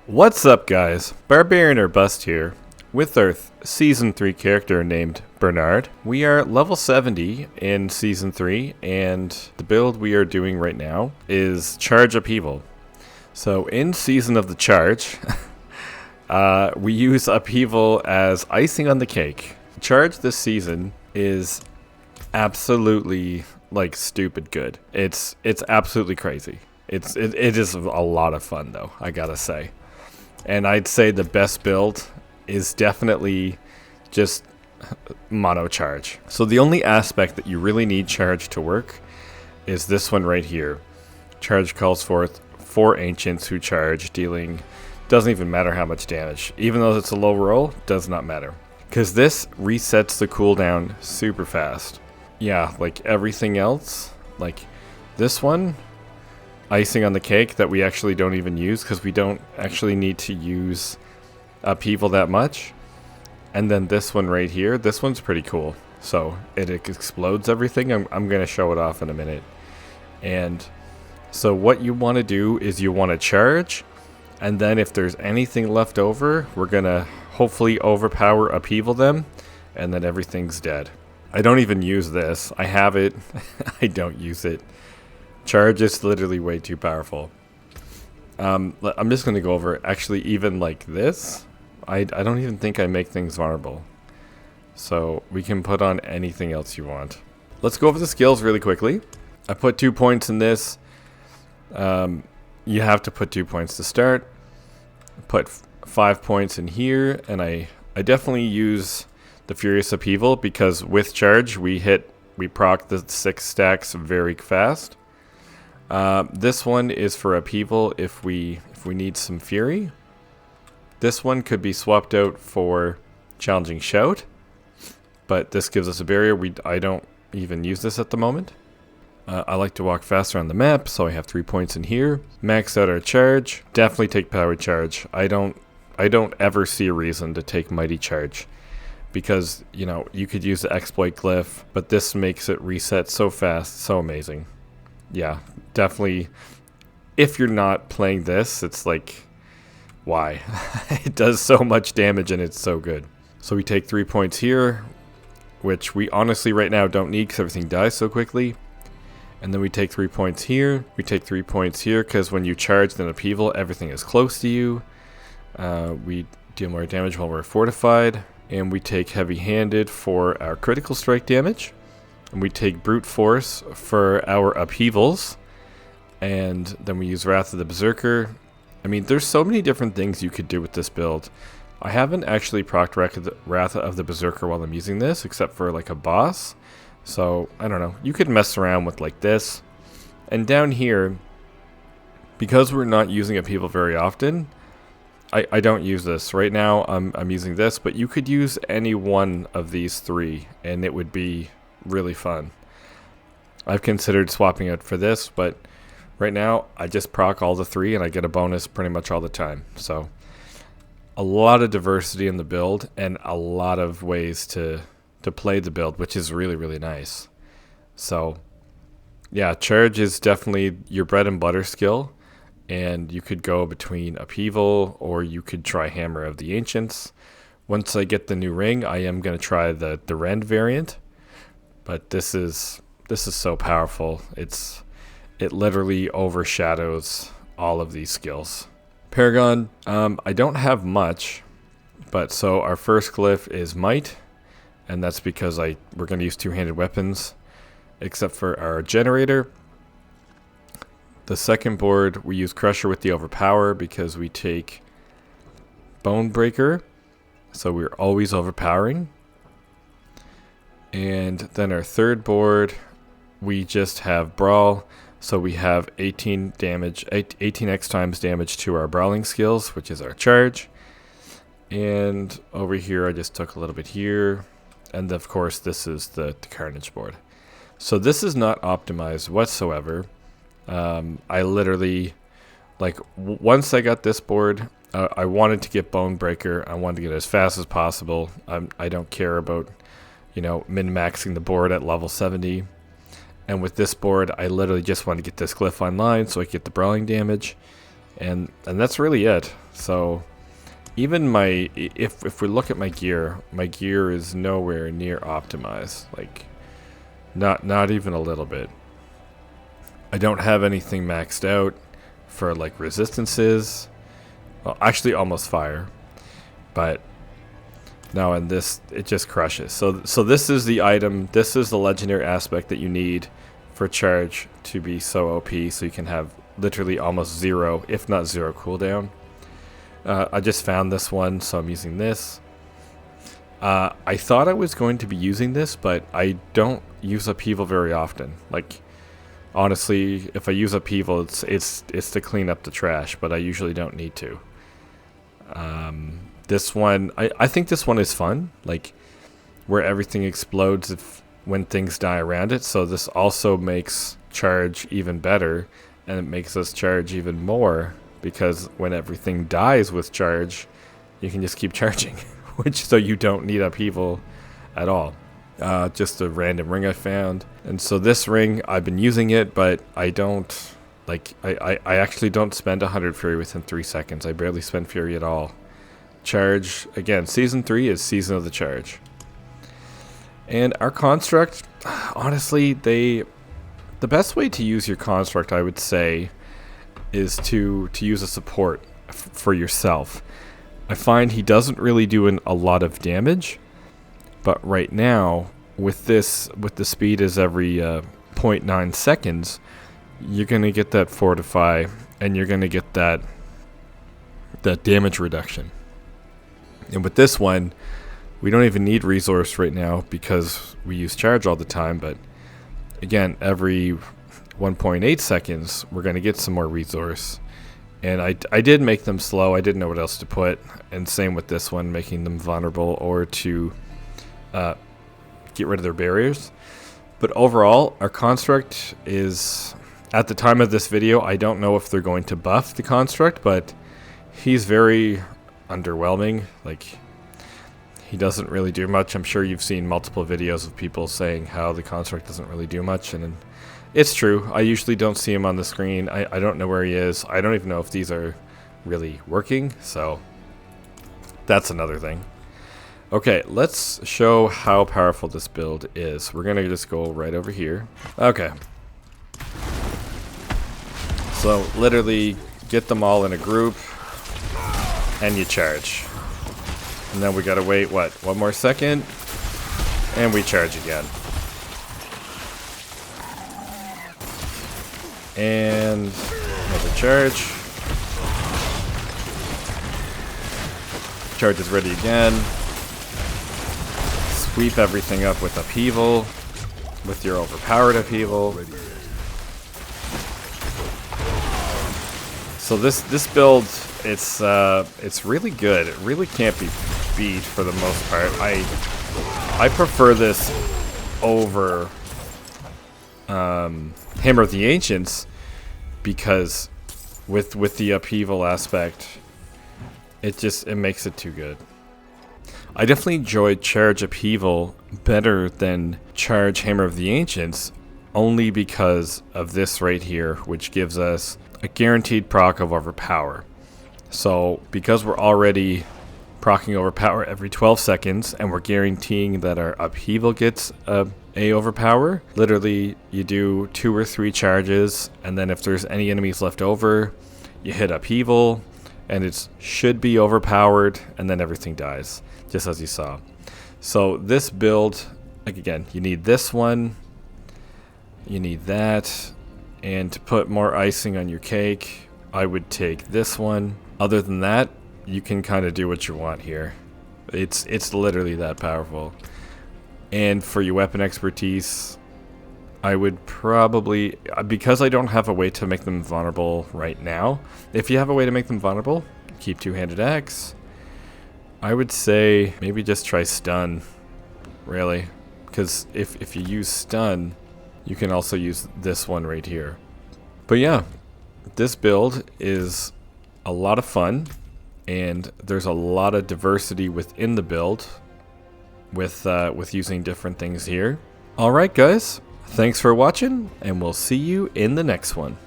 What's up, guys? Barbarian or Bust here, with our Season 3 character named Bernard. We are level 70 in Season 3, and the build we are doing right now is Charge Upheaval. So in Season of the Charge, we use Upheaval as icing on the cake. Charge this season is absolutely, stupid good. It's absolutely crazy. It is a lot of fun, though, I gotta say. And I'd say the best build is definitely just mono charge. So the only aspect that you really need charge to work is this one right here. Charge calls forth 4 ancients who charge, dealing, doesn't even matter how much damage. Even though it's a low roll, does not matter. Because this resets the cooldown super fast. Yeah, like everything else, like this one, icing on the cake that we actually don't even use because we don't actually need to use Upheaval that much. And then this one right here, this one's pretty cool. So it explodes everything. I'm going to show it off in a minute. And so what you want to do is you want to charge, and then if there's anything left over, we're going to hopefully overpower Upheaval them, and then everything's dead. I don't even use this. I have it. I don't use it. Charge is literally way too powerful. I'm just going to go over actually even like this. I don't even think I make things vulnerable. So we can put on anything else you want. Let's go over the skills really quickly. I put 2 points in this. You have to put 2 points to start. Put 5 points in here, and I definitely use the Furious Upheaval because with charge we proc the 6 stacks very fast. This one is for Upheaval if we need some fury. This one could be swapped out for Challenging Shout, but this gives us a barrier. I don't even use this at the moment. I like to walk faster on the map, so I have 3 points in here. Max out our charge. Definitely take Powered Charge. I don't ever see a reason to take Mighty Charge because, you could use the Exploit Glyph, but this makes it reset so fast, so amazing. Yeah, definitely. If you're not playing this, it's like, why? It does so much damage and it's so good. So we take 3 points here, which we honestly right now don't need because everything dies so quickly. And then we take 3 points here. We take 3 points here because when you charge an Upheaval, everything is close to you. We deal more damage while we're fortified. And we take Heavy-Handed for our critical strike damage. And we take Brute Force for our Upheavals. And then we use Wrath of the Berserker. I mean, there's so many different things you could do with this build. I haven't actually procced Wrath of the Berserker while I'm using this, except for like a boss. So, I don't know. You could mess around with like this. And down here, because we're not using Upheaval very often, I don't use this. Right now, I'm using this, but you could use any one of these 3, and it would be really fun. I've considered swapping it for this, but right now I just proc all the 3 and I get a bonus pretty much all the time. So a lot of diversity in the build and a lot of ways to play the build, which is really, really nice. So yeah, charge is definitely your bread and butter skill, and you could go between Upheaval or you could try Hammer of the Ancients. Once I get the new ring, I am going to try the Rend variant. But this is so powerful. It literally overshadows all of these skills. Paragon, I don't have much, but so our first glyph is Might, and that's because we're going to use 2-handed weapons, except for our generator. The second board, we use Crusher with the Overpower because we take Bone Breaker, so we're always overpowering. And then our third board, we just have Brawl, so we have 18 damage, 18x times damage to our brawling skills, which is our charge. And over here, I just took a little bit here. And of course, this is the Carnage board. So this is not optimized whatsoever. I literally, once I got this board, I wanted to get Bone Breaker. I wanted to get it as fast as possible. I don't care about min-maxing the board at level 70. And with this board, I literally just want to get this glyph online so I get the brawling damage. and that's really it. So even my, if we look at my gear is nowhere near optimized. Like, not even a little bit. I don't have anything maxed out for like resistances. Well, actually almost fire, but now in this it just crushes. So this is the item, this is the legendary aspect that you need for charge to be so OP, so you can have literally almost zero, if not zero cooldown. I just found this one, so I'm using this. I thought I was going to be using this, but I don't use Upheaval very often. Like, honestly, if I use Upheaval, it's to clean up the trash, but I usually don't need to. This one, I think this one is fun, like where everything explodes when things die around it. So this also makes charge even better, and it makes us charge even more, because when everything dies with charge, you can just keep charging, so you don't need Upheaval at all. Just a random ring I found. And so this ring, I've been using it, but I don't, like, I actually don't spend 100 Fury within 3 seconds. I barely spend Fury at all. Charge, again, Season 3 is Season of the Charge. And our Construct, honestly, the best way to use your Construct, I would say, is to use a support for yourself. I find he doesn't really do a lot of damage, but right now, with the speed is every 0.9 seconds, you're going to get that Fortify, and you're going to get that damage reduction. And with this one, we don't even need resource right now because we use charge all the time, but again, every 1.8 seconds, we're going to get some more resource. And I did make them slow. I didn't know what else to put. And same with this one, making them vulnerable or to get rid of their barriers. But overall, our Construct is, at the time of this video, I don't know if they're going to buff the Construct, but he's very underwhelming. Like, he doesn't really do much. I'm sure you've seen multiple videos of people saying how the Construct doesn't really do much, and it's true. I usually don't see him on the screen. I don't know where he is. I don't even know if these are really working, so that's another thing. Okay, let's show how powerful this build is. We're gonna just go right over here. Okay. So literally get them all in a group and you charge. And then we gotta wait, what, 1 more second? And we charge again. And another charge. Charge is ready again. Sweep everything up with Upheaval, with your overpowered Upheaval. So this build, it's really good. It really can't be beat for the most part. I prefer this over Hammer of the Ancients, because with the Upheaval aspect, it makes it too good. I definitely enjoyed Charge Upheaval better than Charge Hammer of the Ancients, only because of this right here, which gives us a guaranteed proc of Overpower. So because we're already proccing Overpower every 12 seconds, and we're guaranteeing that our Upheaval gets a Overpower, literally you do 2 or 3 charges, and then if there's any enemies left over, you hit Upheaval, and it should be overpowered, and then everything dies, just as you saw. So this build, like, again, you need this one, you need that, and to put more icing on your cake, I would take this one. Other than that, you can kind of do what you want here. It's literally that powerful. And for your weapon expertise, I would probably, because I don't have a way to make them vulnerable right now, if you have a way to make them vulnerable, keep two-handed axe. I would say maybe just try stun, really, because if you use stun, you can also use this one right here. But yeah, this build is a lot of fun, and there's a lot of diversity within the build with using different things here. Alright guys, thanks for watching, and we'll see you in the next one.